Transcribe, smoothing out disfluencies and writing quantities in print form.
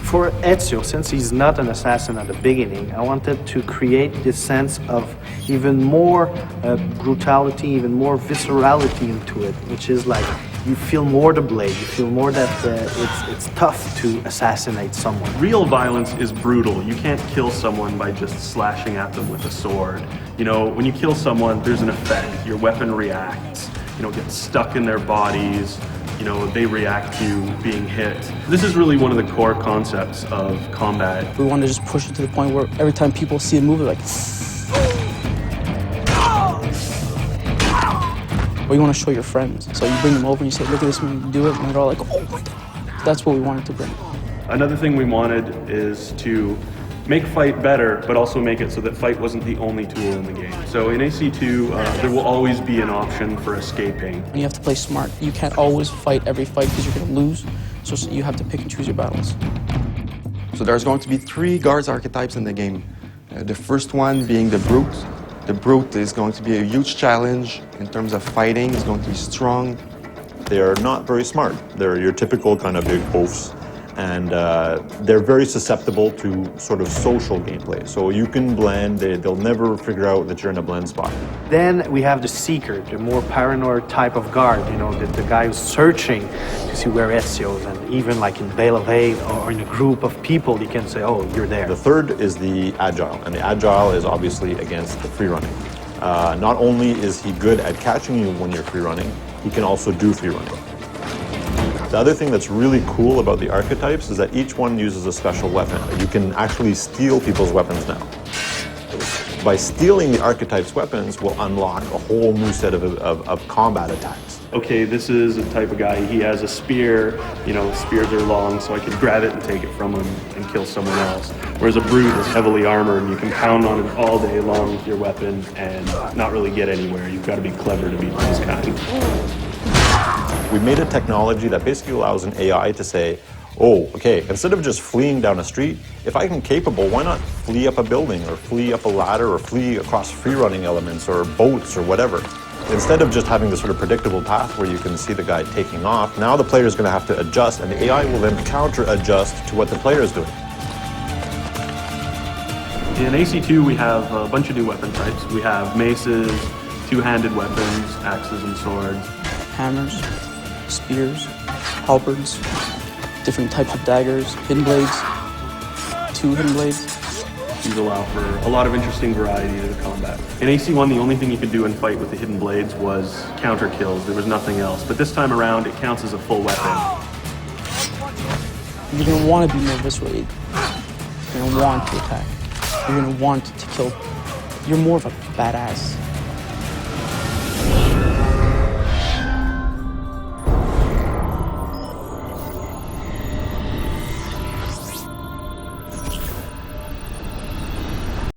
For Ezio, since he's not an assassin at the beginning, I wanted to create this sense of even more brutality, even more viscerality into it, which is like you feel more the blade, you feel more that it's tough to assassinate someone. Real violence is brutal. You can't kill someone by just slashing at them with a sword. You know, when you kill someone, there's an effect. Your weapon reacts, you know, gets stuck in their bodies. You know, they react to being hit. This is really one of the core concepts of combat. We want to just push it to the point where every time people see a move, they're like, or you want to show your friends. So you bring them over and you say, look at this when you do it, and they're all like, oh my God. That's what we wanted to bring. Another thing we wanted is to make fight better, but also make it so that fight wasn't the only tool in the game. So in AC2, there will always be an option for escaping. You have to play smart. You can't always fight every fight because you're going to lose. So you have to pick and choose your battles. So there's going to be 3 guards archetypes in the game. The first one being the Brute. The Brute is going to be a huge challenge in terms of fighting. It's going to be strong. They're not very smart. They're your typical kind of big oafs. And they're very susceptible to sort of social gameplay. So you can blend, they'll never figure out that you're in a blend spot. Then we have the Seeker, the more paranoid type of guard, you know, the guy who's searching to see where Ezio is, and even like in Bale of Eight or in a group of people, you can say, oh, you're there. The third is the Agile, and the Agile is obviously against the free running. Not only is he good at catching you when you're free running, he can also do free running. The other thing that's really cool about the archetypes is that each one uses a special weapon. You can actually steal people's weapons now. By stealing the archetype's weapons will unlock a whole new set of combat attacks. Okay, this is a type of guy, he has a spear, you know, spears are long, so I can grab it and take it from him and kill someone else. Whereas a Brute is heavily armored and you can pound on it all day long with your weapon and not really get anywhere. You've got to be clever to beat this kind. We made a technology that basically allows an AI to say, oh, okay, instead of just fleeing down a street, if I'm capable, why not flee up a building or flee up a ladder or flee across free-running elements or boats or whatever. Instead of just having this sort of predictable path where you can see the guy taking off, now the player is going to have to adjust, and the AI will then counter-adjust to what the player is doing. In AC2, we have a bunch of new weapon types. We have maces, two-handed weapons, axes and swords. Hammers, spears, halberds, different types of daggers, hidden blades, 2 hidden blades. These allow for a lot of interesting variety to the combat. In AC1, the only thing you could do in fight with the hidden blades was counter kills. There was nothing else. But this time around, it counts as a full weapon. You're going to want to be more visceral. You're going to want to attack. You're going to want to kill. You're more of a badass.